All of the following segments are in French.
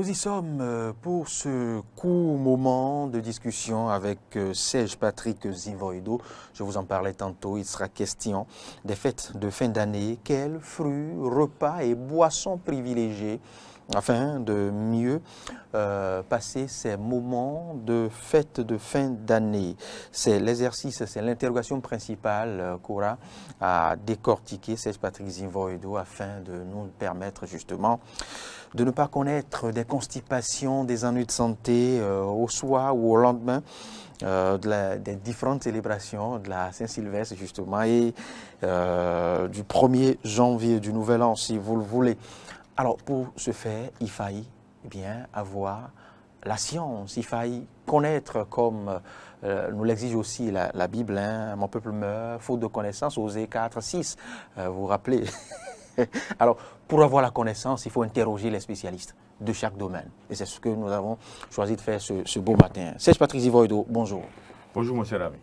Nous y sommes pour ce court moment de discussion avec Serge Patrick Zivoido. Je vous en parlais tantôt, il sera question des fêtes de fin d'année. Quels fruits, repas et boissons privilégiés afin de mieux passer ces moments de fête de fin d'année. C'est l'exercice, c'est l'interrogation principale qu'aura à décortiquer Serge Patrick Zivoido afin de nous permettre justement de ne pas connaître des constipations, des ennuis de santé au soir ou au lendemain des différentes célébrations de la Saint-Sylvestre justement et du 1er janvier, du Nouvel An si vous le voulez. Alors pour ce faire, il faille bien avoir la science, il faille connaître comme nous l'exige aussi la Bible, hein, mon peuple meurt, faute de connaissance, Osée 4, 6, vous vous rappelez. Alors, pour avoir la connaissance, il faut interroger les spécialistes de chaque domaine. Et c'est ce que nous avons choisi de faire ce beau matin. Serge Patrick Zivoido, bonjour. Bonjour, mon cher ami.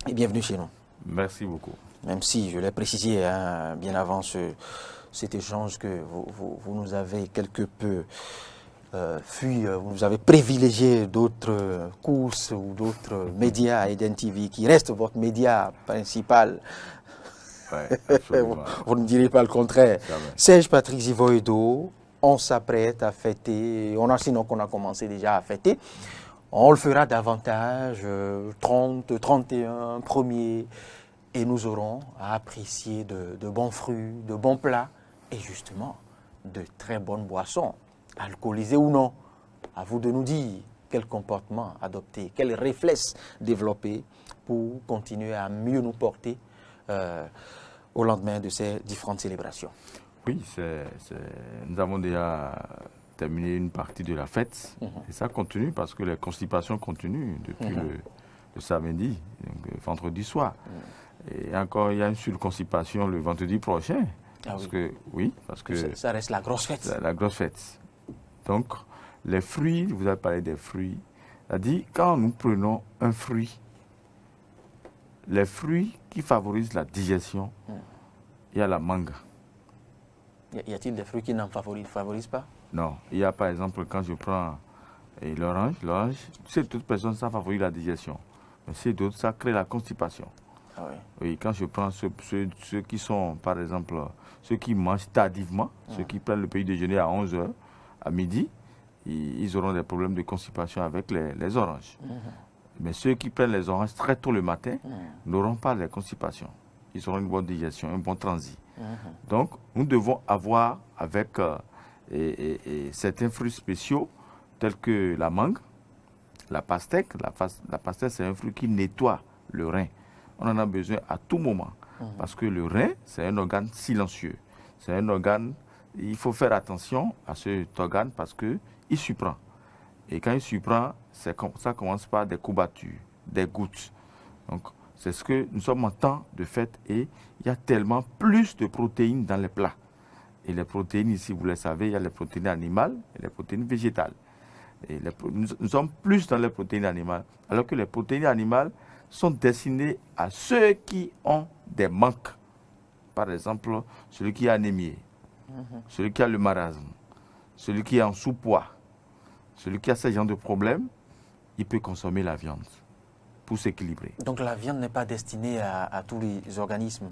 Et bienvenue chez nous. Merci beaucoup. Même si, je l'ai précisé hein, bien avant cet échange que vous nous avez quelque peu fui, vous nous avez privilégié d'autres courses ou d'autres médias à Eden TV, qui reste votre média principal. Ouais, vous ne direz pas le contraire. Serge Patrick Zivoido, on s'apprête à fêter, sinon qu'on a commencé déjà à fêter. On le fera davantage, 30, 31, 1er, et nous aurons à apprécier de bons fruits, de bons plats, et justement, de très bonnes boissons, alcoolisées ou non. À vous de nous dire quel comportement adopter, quels réflexes développer pour continuer à mieux nous porter au lendemain de ces différentes célébrations. Oui, nous avons déjà terminé une partie de la fête et ça continue parce que les constipations continuent depuis le samedi, donc vendredi soir. Et encore, il y a une surconstipation le vendredi prochain. Parce que ça reste la grosse fête. La grosse fête. Donc, les fruits, vous avez parlé des fruits. C'est-à-dire, quand nous prenons un fruit, les fruits qui favorisent la digestion, il y a la mangue. Y a-t-il des fruits qui n'en favorisent pas? Non. Il y a par exemple, quand je prends l'orange, chez toute personne, ça favorise la digestion. Mais chez d'autres, ça crée la constipation. Ah oui. Oui, quand je prends ceux qui sont, par exemple, ceux qui mangent tardivement, ceux qui prennent le petit déjeuner à 11h, à midi, ils auront des problèmes de constipation avec les oranges. Mais ceux qui prennent les oranges très tôt le matin n'auront pas de constipation. Ils auront une bonne digestion, un bon transit. Donc, nous devons avoir avec certains fruits spéciaux, tels que la mangue, la pastèque. La pastèque, c'est un fruit qui nettoie le rein. On en a besoin à tout moment. Parce que le rein, c'est un organe silencieux. C'est un organe, il faut faire attention à cet organe parce qu'il surprend. Et quand il surprend, ça commence par des courbatures, des gouttes. Donc, c'est ce que nous sommes en temps de fête et il y a tellement plus de protéines dans les plats. Et les protéines, ici, vous le savez, il y a les protéines animales et les protéines végétales. Et nous sommes plus dans les protéines animales, alors que les protéines animales sont destinées à ceux qui ont des manques. Par exemple, celui qui est anémié, celui qui a le marasme, celui qui est en sous-poids, celui qui a ce genre de problème, il peut consommer la viande pour s'équilibrer. Donc la viande n'est pas destinée à tous les organismes?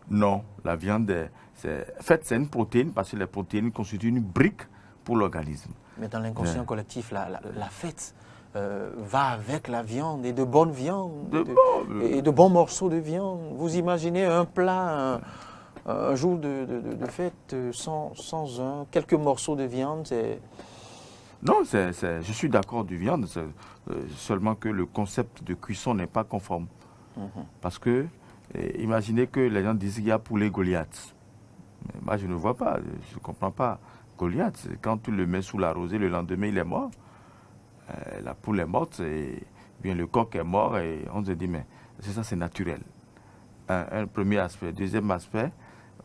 Non, la viande, c'est une protéine parce que les protéines constituent une brique pour l'organisme. Mais dans l'inconscient collectif, la fête va avec la viande et de bonnes viandes et de bons morceaux de viande. Vous imaginez un plat, un jour de fête sans quelques morceaux de viande, c'est... Non, je suis d'accord du viande, seulement que le concept de cuisson n'est pas conforme. Parce que, imaginez que les gens disent qu'il y a poulet Goliath. Mais moi, je ne vois pas, je ne comprends pas. Goliath, quand tu le mets sous la rosée, le lendemain, il est mort. La poule est morte, et bien le coq est mort, et on se dit, mais ça, c'est naturel. Un premier aspect. Deuxième aspect,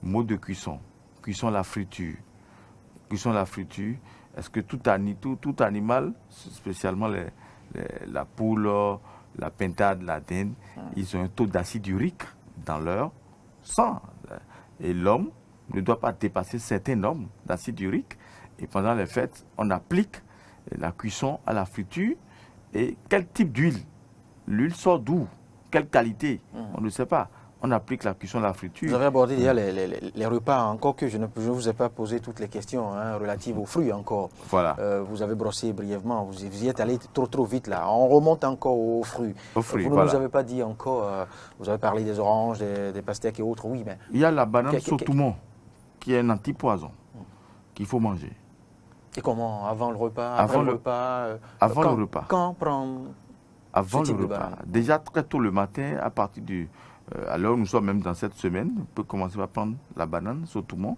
mode de cuisson. Cuisson la friture. Cuisson la friture. Est-ce que tout animal, spécialement la poule, la pintade, la dinde, ils ont un taux d'acide urique dans leur sang. Et l'homme ne doit pas dépasser certaines normes d'acide urique. Et pendant les fêtes, on applique la cuisson à la friture. Et quel type d'huile? L'huile sort d'où? Quelle qualité? On ne sait pas. On applique la cuisson à la friture. Vous avez abordé déjà les repas, encore que je ne vous ai pas posé toutes les questions relatives aux fruits encore. Voilà. Vous avez brossé brièvement, vous y êtes allé trop vite là. On remonte encore aux fruits. Aux fruits, vous ne voilà. nous avez pas dit encore, vous avez parlé des oranges, des pastèques et autres, oui, mais... Il y a la banane sautoumon, qui est un antipoison, qu'il faut manger. Et comment? Avant le repas? Avant Après le le- repas Avant le repas. Quand prendre Avant ce le type de repas. banane? Déjà très tôt le matin, à partir du... alors nous sommes même dans cette semaine, on peut commencer par prendre la banane sautoumon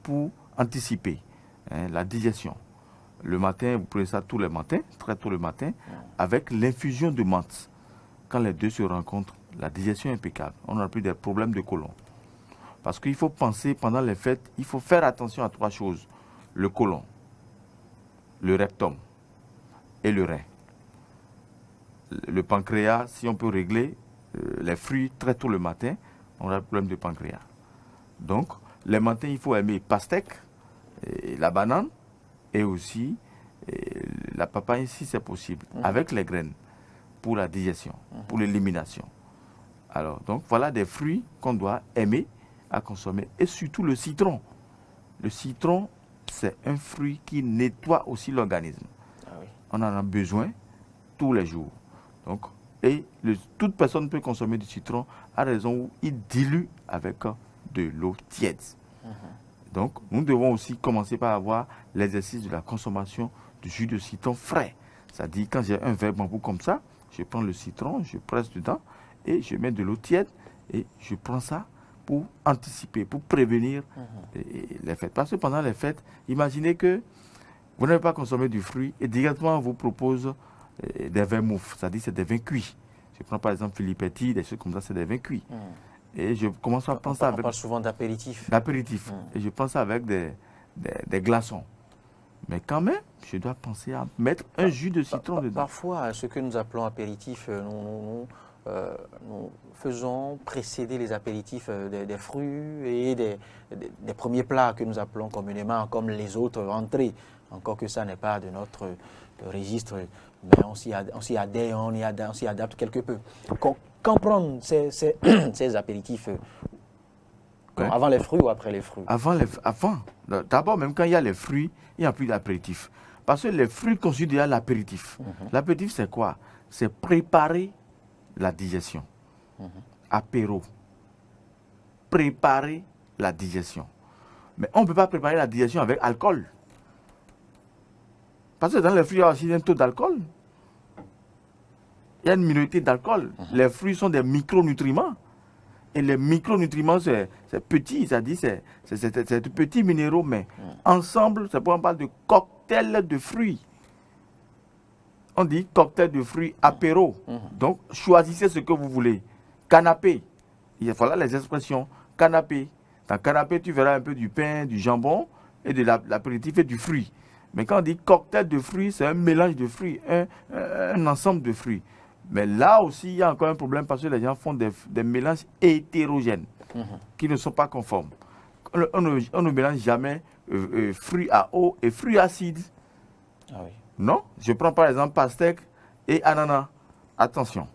pour anticiper la digestion. Le matin, vous prenez ça tous les matins, très tôt le matin, avec l'infusion de menthe. Quand les deux se rencontrent, la digestion est impeccable. On n'a plus des problèmes de côlon. Parce qu'il faut penser, pendant les fêtes, il faut faire attention à 3 choses. Le côlon, le rectum et le rein. Le pancréas, si on peut régler les fruits très tôt le matin, on a le problème de pancréas. Donc, les matins, il faut aimer pastèque, et la banane et aussi la papaye si c'est possible, avec les graines, pour la digestion, pour l'élimination. Alors, donc, voilà des fruits qu'on doit aimer à consommer. Et surtout le citron. Le citron, c'est un fruit qui nettoie aussi l'organisme. Ah oui. On en a besoin tous les jours. Donc, toute personne peut consommer du citron à raison où il dilue avec de l'eau tiède. Donc, nous devons aussi commencer par avoir l'exercice de la consommation du jus de citron frais. C'est-à-dire, quand j'ai un verre bambou comme ça, je prends le citron, je presse dedans et je mets de l'eau tiède et je prends ça pour anticiper, pour prévenir les fêtes. Parce que pendant les fêtes, imaginez que vous n'avez pas consommé du fruit et directement on vous propose des vins moufs, c'est-à-dire c'est des vins cuits. Je prends par exemple Filippetti, des choses comme ça, c'est des vins cuits. Et je commence à prendre ça On avec parle souvent d'apéritif. l'apéritif. Et je prends ça avec des glaçons. Mais quand même, je dois penser à mettre un jus de citron dedans. Parfois, ce que nous appelons apéritif, nous faisons précéder les apéritifs des fruits et des premiers plats que nous appelons communément comme les autres entrées. Encore que ça n'est pas de notre registre, mais on s'y adhère, on s'y adapte quelque peu. Quand prendre ces apéritifs avant les fruits ou après les fruits? Avant. D'abord, même quand il y a les fruits, il n'y a plus d'apéritif. Parce que les fruits constituent déjà l'apéritif. L'apéritif, c'est quoi? C'est préparer la digestion. Apéro. Préparer la digestion. Mais on ne peut pas préparer la digestion avec alcool. Parce que dans les fruits, il y a aussi un taux d'alcool. Il y a une minorité d'alcool. Les fruits sont des micronutriments. Et les micronutriments, c'est petit, c'est-à-dire c'est des petits minéraux, mais ensemble, c'est pourquoi on parle de cocktail de fruits. On dit cocktail de fruits apéro. Donc, choisissez ce que vous voulez. Canapé. Voilà les expressions. Canapé. Dans canapé, tu verras un peu du pain, du jambon et de l'apéritif et du fruit. Mais quand on dit cocktail de fruits, c'est un mélange de fruits, un ensemble de fruits. Mais là aussi, il y a encore un problème parce que les gens font des mélanges hétérogènes qui ne sont pas conformes. On ne mélange jamais fruits à eau et fruits acides. Ah oui. Non, je prends par exemple pastèque et ananas. Attention,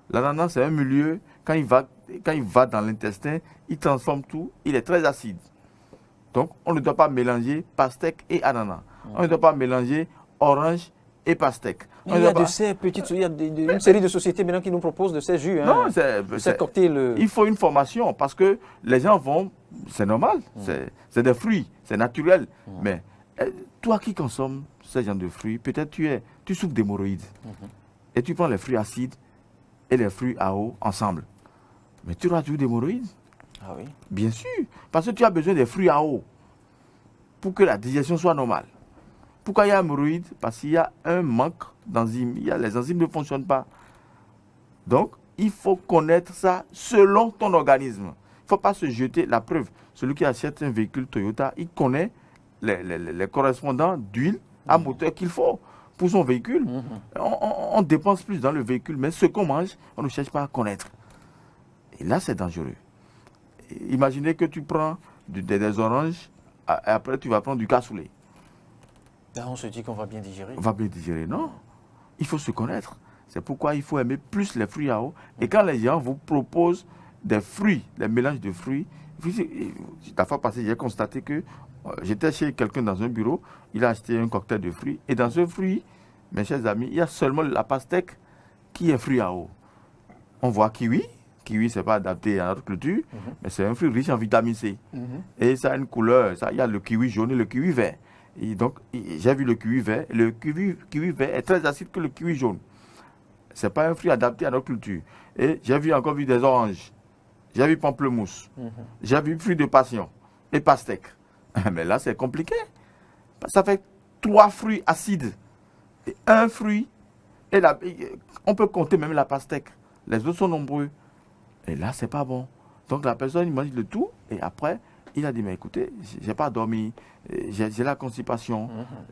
l'ananas c'est un milieu, quand il va dans l'intestin, il transforme tout, il est très acide. Donc on ne doit pas mélanger pastèque et ananas. On ne doit pas mélanger orange et pastèque. Il y a une série de sociétés maintenant qui nous proposent de ces jus. Non, ces cocktails. Il faut une formation parce que les gens vont, c'est normal, c'est des fruits, c'est naturel. Mais toi qui consommes ce genre de fruits, peut-être tu souffres d'hémorroïdes. Et tu prends les fruits acides et les fruits à eau ensemble. Mais tu auras toujours d'hémorroïdes. Ah oui. Bien sûr, parce que tu as besoin des fruits à eau pour que la digestion soit normale. Pourquoi il y a hémorroïdes? Parce qu'il y a un manque d'enzymes. Les enzymes ne fonctionnent pas. Donc, il faut connaître ça selon ton organisme. Il ne faut pas se jeter. La preuve, celui qui achète un véhicule Toyota, il connaît les correspondants d'huile à moteur qu'il faut pour son véhicule. On dépense plus dans le véhicule, mais ce qu'on mange, on ne cherche pas à connaître. Et là, c'est dangereux. Imaginez que tu prends des oranges, et après tu vas prendre du cassoulet. Là, on se dit qu'on va bien digérer. On va bien digérer, non. Il faut se connaître. C'est pourquoi il faut aimer plus les fruits à eau. Et quand les gens vous proposent des fruits, des mélanges de fruits, la fois passée, j'ai constaté que j'étais chez quelqu'un dans un bureau, il a acheté un cocktail de fruits. Et dans ce fruit, mes chers amis, il y a seulement la pastèque qui est fruit à eau. On voit kiwi. Kiwi, ce n'est pas adapté à notre culture, mais c'est un fruit riche en vitamine C. Et ça a une couleur, il y a le kiwi jaune et le kiwi vert. Et donc, j'ai vu le kiwi vert. Le kiwi vert est très acide que le kiwi jaune. Ce n'est pas un fruit adapté à notre culture. Et j'ai encore vu des oranges. J'ai vu pamplemousse. J'ai vu fruits de passion et pastèque. Mais là, c'est compliqué. Ça fait 3 fruits acides et un fruit. Et on peut compter même la pastèque. Les autres sont nombreux. Et là, c'est pas bon. Donc la personne, il mange le tout. Et après, il a dit, mais écoutez, j'ai pas dormi. J'ai la constipation.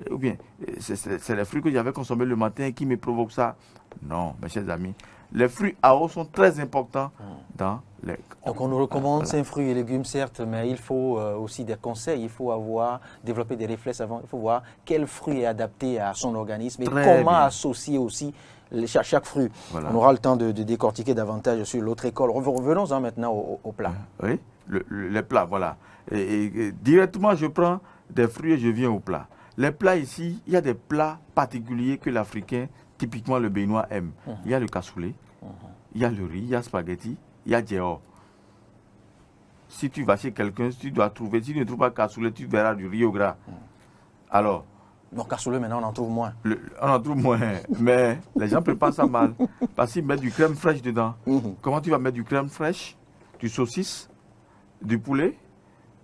Ou bien, c'est les fruits que j'avais consommés le matin qui me provoquent ça. Non, mes chers amis. Les fruits à eau sont très importants dans les... Donc on nous recommande 5 fruits et légumes, certes, mais il faut aussi des conseils. Il faut développer des réflexes avant. Il faut voir quel fruit est adapté à son organisme et comment associer aussi chaque fruit. Voilà. On aura le temps de décortiquer davantage sur l'autre école. Revenons-en maintenant au plat. Oui, les plats, voilà. Et directement, je prends des fruits et je viens au plat. Les plats ici, il y a des plats particuliers que l'Africain, typiquement le Béninois, aime. Il y a le cassoulet, il y a le riz, il y a spaghetti, il y a djeo. Si tu vas chez quelqu'un, si tu ne trouves pas cassoulet, tu verras du riz au gras. Alors, bon, cassoulet, maintenant, on en trouve moins. On en trouve moins, mais les gens préparent ça mal. Parce qu'ils mettent du crème fraîche dedans. Comment tu vas mettre du crème fraîche, du saucisse, du poulet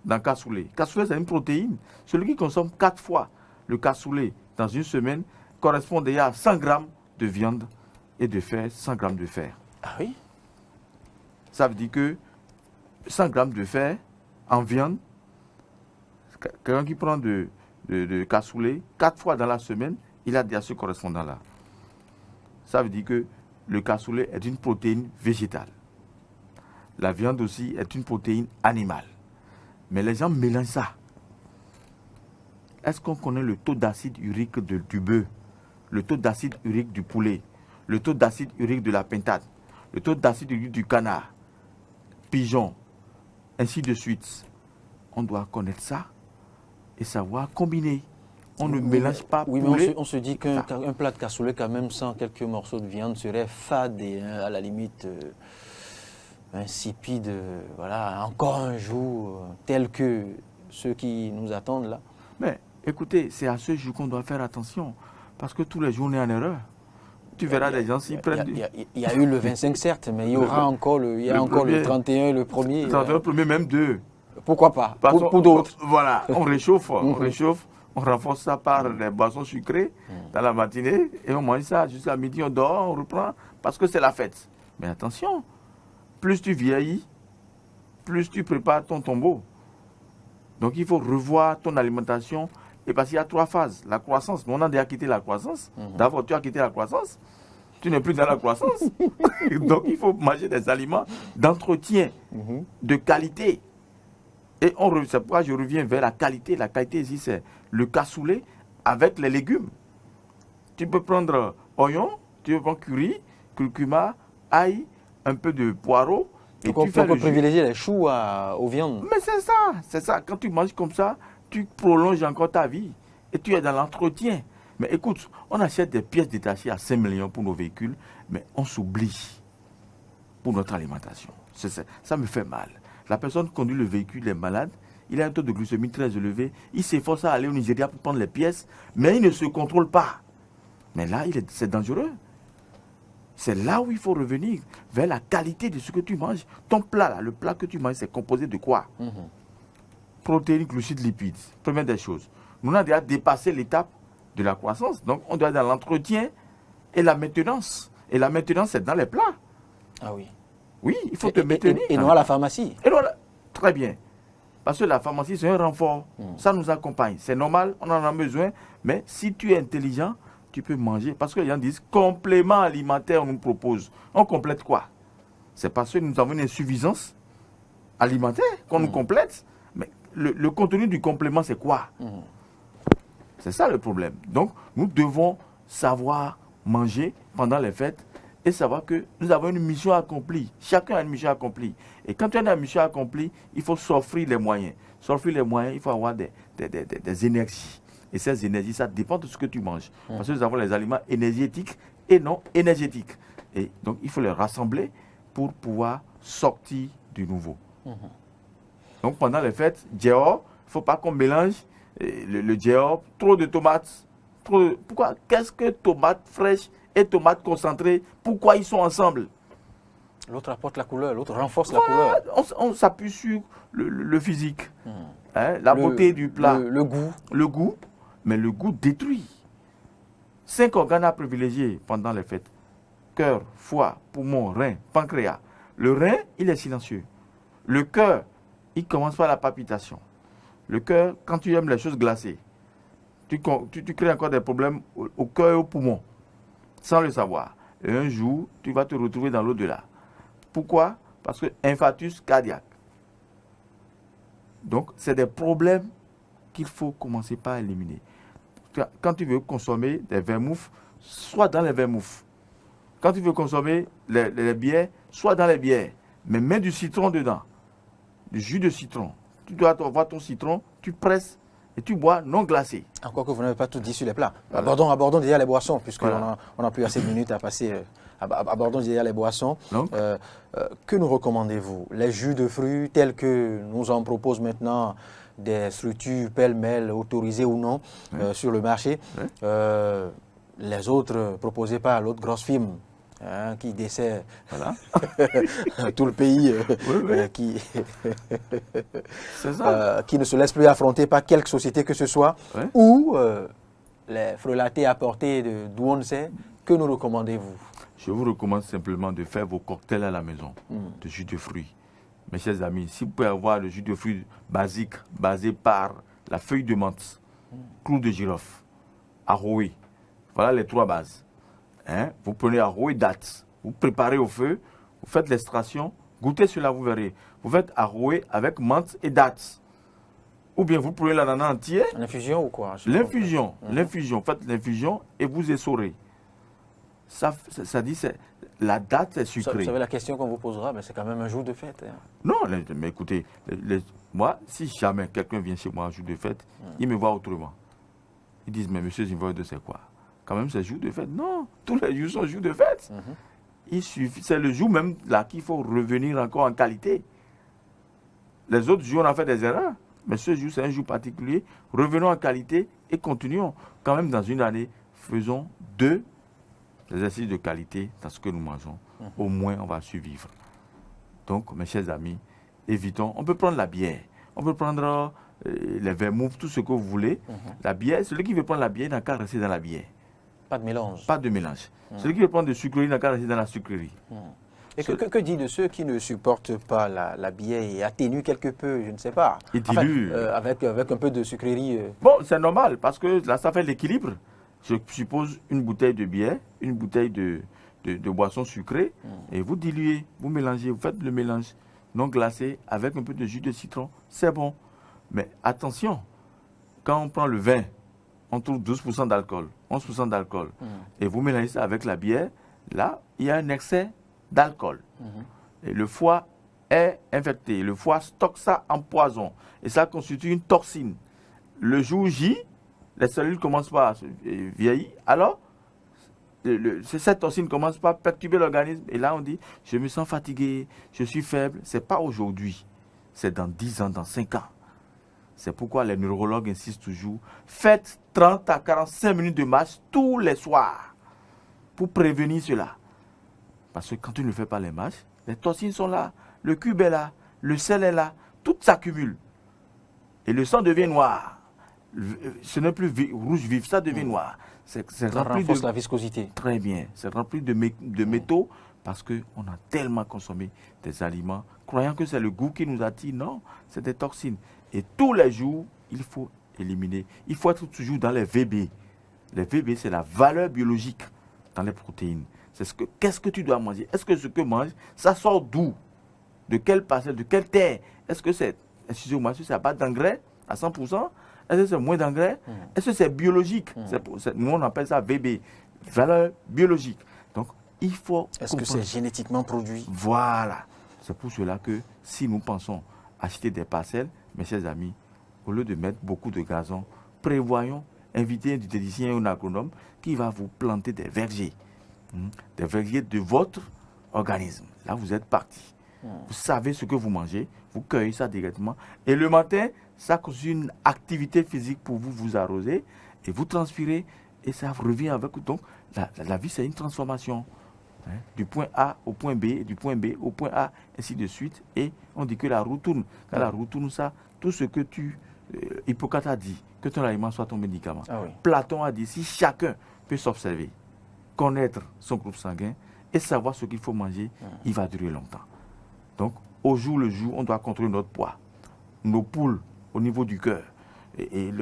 dans cassoulet? Cassoulet, c'est une protéine. Celui qui consomme 4 fois le cassoulet dans une semaine correspond déjà à 100 grammes de viande et de fer, 100 grammes de fer. Ah oui? Ça veut dire que 100 grammes de fer en viande, quelqu'un qui prend de cassoulet 4 fois dans la semaine, il a déjà ce correspondant-là. Ça veut dire que le cassoulet est une protéine végétale. La viande aussi est une protéine animale. Mais les gens mélangent ça. Est-ce qu'on connaît le taux d'acide urique du bœuf, le taux d'acide urique du poulet, le taux d'acide urique de la pintade, le taux d'acide urique du canard, pigeon, ainsi de suite? On doit connaître ça et savoir combiner. On ne mélange pas poulet. Oui, mais on se dit qu'un plat de cassoulet, quand même, sans quelques morceaux de viande, serait fade et à la limite insipide. Voilà, encore un jour tel que ceux qui nous attendent là. Mais écoutez, c'est à ce jour qu'on doit faire attention. Parce que tous les jours, on est en erreur. Tu verras des gens s'y prennent. Il y a eu le 25, certes, mais il y aura encore le 31 et le 1er. Le 31, le 1er, même 2. Pourquoi pas? Pour d'autres. Voilà, on réchauffe, on renforce ça par des boissons sucrées dans la matinée et on mange ça jusqu'à midi, on dort, on reprend parce que c'est la fête. Mais attention, plus tu vieillis, plus tu prépares ton tombeau. Donc il faut revoir ton alimentation et parce qu'il y a 3 phases. La croissance, nous on a déjà quitté la croissance. D'abord, tu as quitté la croissance, tu n'es plus dans la croissance. Donc il faut manger des aliments d'entretien, de qualité. Et c'est pourquoi je reviens vers la qualité. La qualité ici, c'est le cassoulet avec les légumes. Tu peux prendre oignon, tu peux prendre curry, curcuma, ail, un peu de poireau. Et tu peux privilégier les choux aux viandes. Mais c'est ça. Quand tu manges comme ça, tu prolonges encore ta vie. Et tu es dans l'entretien. Mais écoute, on achète des pièces détachées à 5 millions pour nos véhicules, mais on s'oublie pour notre alimentation. Ça me fait mal. La personne qui conduit le véhicule est malade, il a un taux de glycémie très élevé, il s'efforce à aller au Nigeria pour prendre les pièces, mais il ne se contrôle pas. Mais là, c'est dangereux. C'est là où il faut revenir vers la qualité de ce que tu manges. Ton plat, là, le plat que tu manges, c'est composé de quoi? Protéines, glucides, lipides. Première des choses. Nous avons déjà dépassé l'étape de la croissance, donc on doit être dans l'entretien et la maintenance. Et la maintenance, c'est dans les plats. Ah oui. Oui, il faut te maintenir. Et non à la pharmacie. Très bien. Parce que la pharmacie, c'est un renfort. Ça nous accompagne. C'est normal, on en a besoin. Mais si tu es intelligent, tu peux manger. Parce que les gens disent complément alimentaire, on nous propose. On complète quoi? C'est parce que nous avons une insuffisance alimentaire qu'on nous complète. Mais le contenu du complément, c'est quoi? C'est ça le problème. Donc, nous devons savoir manger pendant les fêtes et savoir que nous avons une mission accomplie. Chacun a une mission accomplie. Et quand tu as une mission accomplie, il faut s'offrir les moyens. S'offrir les moyens, il faut avoir des énergies. Et ces énergies, ça dépend de ce que tu manges. Parce que nous avons les aliments énergétiques et non énergétiques. Et donc, il faut les rassembler pour pouvoir sortir du nouveau. Donc, pendant les fêtes, dehors, il ne faut pas qu'on mélange le dehors, trop de tomates. Pourquoi? Qu'est-ce que tomates fraîches et tomates concentrées, pourquoi ils sont ensemble? L'autre apporte la couleur, l'autre renforce la couleur. On s'appuie sur le physique, la beauté du plat. Le goût. Le goût, mais le goût détruit. 5 organes à privilégier pendant les fêtes. Cœur, foie, poumon, rein, pancréas. Le rein, il est silencieux. Le cœur, il commence par la palpitation. Le cœur, quand tu aimes les choses glacées, tu crées encore des problèmes au cœur et au poumon, sans le savoir. Et un jour, tu vas te retrouver dans l'au-delà. Pourquoi? Parce que infarctus cardiaque. Donc, c'est des problèmes qu'il faut commencer par éliminer. Quand tu veux consommer des vermouths, soit dans les vermouths. Quand tu veux consommer les bières, soit dans les bières. Mais mets du citron dedans. Du jus de citron. Tu dois avoir ton citron, tu presses et tu bois non glacé. Encore que vous n'avez pas tout dit sur les plats. Voilà. Abordons déjà les boissons, puisqu'on Voilà. on a plus assez de minutes à passer. Abordons déjà les boissons. Donc, Que nous recommandez-vous? Les jus de fruits tels que nous en proposent maintenant des structures pêle-mêle autorisées ou non sur le marché. Les autres proposés par l'autre grosse firme qui dessert voilà. tout le pays, C'est ça. qui ne se laisse plus affronter par quelque société que ce soit, ou les frelatés apportés d'où on ne sait. Que nous recommandez-vous? Je vous recommande simplement de faire vos cocktails à la maison de jus de fruits. Mes chers amis, si vous pouvez avoir le jus de fruits basique, basé par la feuille de menthe, clou de girofle, aroé, voilà les 3 bases. Vous prenez aroé, dattes, vous préparez au feu, vous faites l'extraction, goûtez cela, vous verrez. Vous faites aroé avec menthe et dattes. Ou bien vous prenez l'ananas entier. L'infusion ou quoi? L'infusion, faites l'infusion et vous essorez. Ça dit, la date est sucrée. Vous savez, la question qu'on vous posera, c'est quand même un jour de fête. Non, mais écoutez, moi, si jamais quelqu'un vient chez moi un jour de fête, il me voit autrement. Ils disent, mais monsieur Zivoido, c'est quoi? Quand même, c'est jour de fête. Non, tous les jours sont jours de fête. Il suffit, c'est le jour même là qu'il faut revenir encore en qualité. Les autres jours, on a fait des erreurs. Mais ce jour, c'est un jour particulier. Revenons en qualité et continuons. Quand même, dans une année, faisons 2 exercices de qualité dans ce que nous mangeons. Au moins, on va survivre. Donc, mes chers amis, évitons. On peut prendre la bière. On peut prendre les vermouths, tout ce que vous voulez. La bière, celui qui veut prendre la bière n'a qu'à rester dans la bière. Pas de mélange. Pas de mélange. Celui qui veut prendre de sucrerie n'a qu'à rester dans la sucrerie. Et que dit de ceux qui ne supportent pas la bière et atténuent quelque peu, je ne sais pas. Ils diluent. Avec un peu de sucrerie. Bon, c'est normal, parce que là, ça fait l'équilibre. Je suppose une bouteille de bière, une bouteille de boisson sucrée, et vous diluez, vous mélangez, vous faites le mélange non glacé avec un peu de jus de citron, c'est bon. Mais attention, quand on prend le vin, on trouve 12% d'alcool, 11% d'alcool, et vous mélangez ça avec la bière, là, il y a un excès d'alcool. Et le foie est infecté, le foie stocke ça en poison, et ça constitue une toxine. Le jour J, les cellules commencent par vieillir, alors cette toxine commence par perturber l'organisme. Et là, on dit, je me sens fatigué, je suis faible. Ce n'est pas aujourd'hui, c'est dans 10 ans, dans 5 ans. C'est pourquoi les neurologues insistent toujours, faites 30 à 45 minutes de marche tous les soirs pour prévenir cela. Parce que quand tu ne fais pas les marches, les toxines sont là, le cube est là, le sel est là, tout s'accumule. Et le sang devient noir. Ce n'est plus rouge vif, ça devient noir. Ça renforce la viscosité. Très bien. C'est rempli de métaux parce qu'on a tellement consommé des aliments, croyant que c'est le goût qui nous attire. Non, c'est des toxines. Et tous les jours, il faut éliminer. Il faut être toujours dans les VB. Les VB, c'est la valeur biologique dans les protéines. Qu'est-ce que tu dois manger? Est-ce que ce que tu manges, ça sort d'où? De quelle parcelle? De quelle terre? Est-ce que c'est, excusez-moi, est-ce que c'est à base d'engrais à 100%? Est-ce que c'est moins d'engrais? Est-ce que c'est biologique? Nous, on appelle ça VB, valeur biologique. Donc, il faut... Est-ce que c'est génétiquement produit? Voilà. C'est pour cela que si nous pensons acheter des parcelles, mes chers amis, au lieu de mettre beaucoup de gazon, prévoyons inviter un diététicien ou un agronome qui va vous planter des vergers de votre organisme. Là, vous êtes parti. Vous savez ce que vous mangez, vous cueillez ça directement. Et le matin, ça constitue une activité physique pour vous, vous arroser et vous transpirez et ça revient avec vous. Donc, la vie, c'est une transformation. Du point A au point B, du point B au point A, ainsi de suite. Et on dit que la roue tourne. Quand la roue tourne, ça, tout ce que Hippocrate a dit, que ton aliment soit ton médicament. Ah oui. Platon a dit, si chacun peut s'observer, connaître son groupe sanguin et savoir ce qu'il faut manger, il va durer longtemps. Donc, au jour le jour, on doit contrôler notre poids, nos poules au niveau du cœur et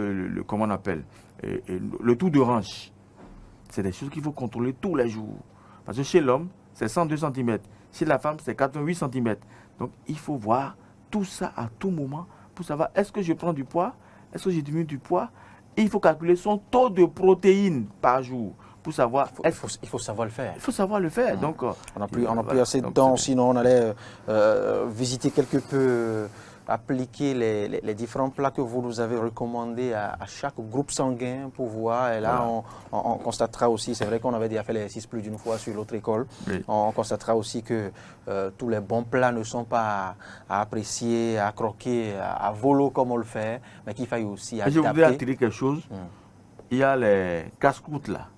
comment on appelle, le tour de hanche. C'est des choses qu'il faut contrôler tous les jours. Parce que chez l'homme, c'est 102 cm. Chez la femme, c'est 88 cm. Donc, il faut voir tout ça à tout moment pour savoir est-ce que je prends du poids, est-ce que je diminue du poids. Et il faut calculer son taux de protéines par jour pour savoir. Il faut savoir le faire. Il faut savoir le faire. Donc, on n'a plus assez de temps, sinon on allait visiter quelque peu, appliquer les différents plats que vous nous avez recommandés à chaque groupe sanguin pour voir. Et là, on constatera aussi, c'est vrai qu'on avait déjà fait l'exercice plus d'une fois sur l'autre école, on constatera aussi que tous les bons plats ne sont pas à apprécier, à croquer, à volo comme on le fait, mais qu'il faille aussi adapter. Je voudrais attirer quelque chose. Il y a les casse-croûtes là.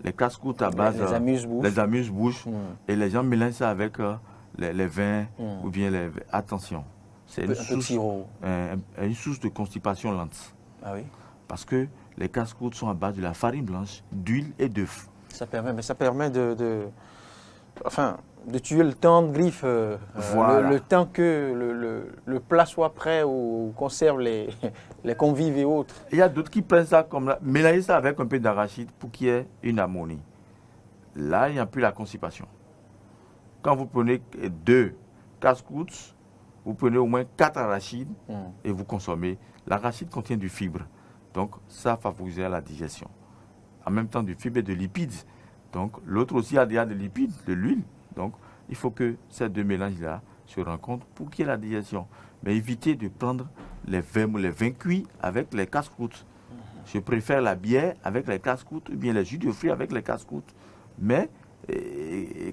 Les casse-croûtes à base les amuse-bouches et les gens mélangent ça avec les vins ou bien les... Attention, c'est une source de constipation lente. Ah oui. Parce que les casse-croûtes sont à base de la farine blanche, d'huile et d'œufs. Ça permet de tuer le temps de griffe, voilà. le temps que le plat soit prêt ou conserve les convives et autres. Il y a d'autres qui prennent ça comme là, mélanger ça avec un peu d'arachide pour qu'il y ait une harmonie. Là, il n'y a plus la constipation. Quand vous prenez 2 casse-croûtes, vous prenez au moins 4 arachides et vous consommez. L'arachide contient du fibre, donc ça favorisera la digestion. En même temps, du fibre et de lipides. Donc l'autre aussi a déjà de lipides, de l'huile. Donc il faut que ces deux mélanges-là se rencontrent pour qu'il y ait la digestion. Mais évitez de prendre les vins cuits avec les casse-croûtes. Je préfère la bière avec les casse-croûtes ou bien les jus de fruits avec les casse-croûtes. Mais,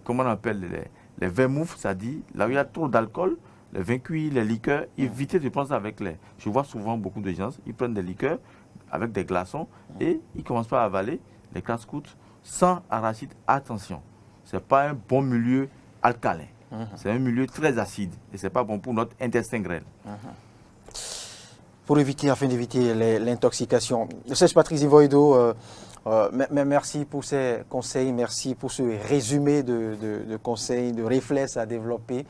comment on appelle les vins moufs, ça dit, là où il y a trop d'alcool, les vins cuits, les liqueurs, évitez de prendre ça avec les... Je vois souvent beaucoup de gens, ils prennent des liqueurs avec des glaçons et ils commencent pas à avaler les casse-croûtes sans arachide. Attention, ce n'est pas un bon milieu alcalin. C'est un milieu très acide et ce n'est pas bon pour notre intestin grêle. Afin d'éviter l'intoxication. Serge Patrick Zivoido, merci pour ces conseils, merci pour ce résumé de conseils, de réflexes à développer.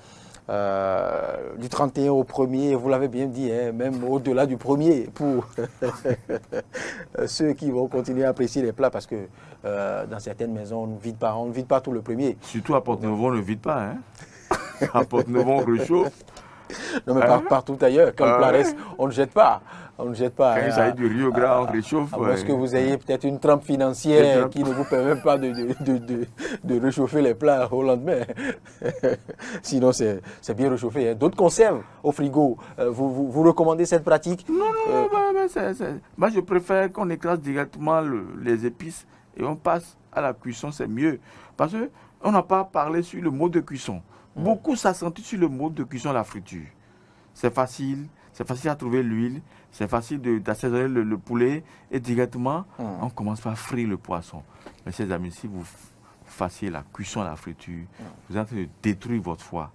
Du 31 au 1er, vous l'avez bien dit, hein, même au-delà du 1er, pour ceux qui vont continuer à apprécier les plats, parce que dans certaines maisons, on ne vide pas tout le 1er. Surtout à Porte-Novo, on ne vide pas. Hein. À Porte-Novo, on réchauffe. Non, mais partout ailleurs, quand le plat reste, on ne jette pas. On ne jette pas. Quand il s'agit du Rio Gras, on réchauffe. Parce que vous ayez peut-être une trempe financière qui ne vous permet pas de réchauffer les plats au lendemain. Sinon, c'est bien réchauffé. Hein. D'autres conserves au frigo. Vous recommandez cette pratique? Non, moi je préfère qu'on écrase directement les épices et on passe à la cuisson, c'est mieux. Parce qu'on n'a pas parlé sur le mode de cuisson. Beaucoup s'accentuent sur le mode de cuisson, la friture. C'est facile à trouver l'huile, c'est facile d'assaisonner le poulet et directement, on commence par frire le poisson. Mais chers amis, si vous fassiez la cuisson à la friture, vous êtes en train de détruire votre foie.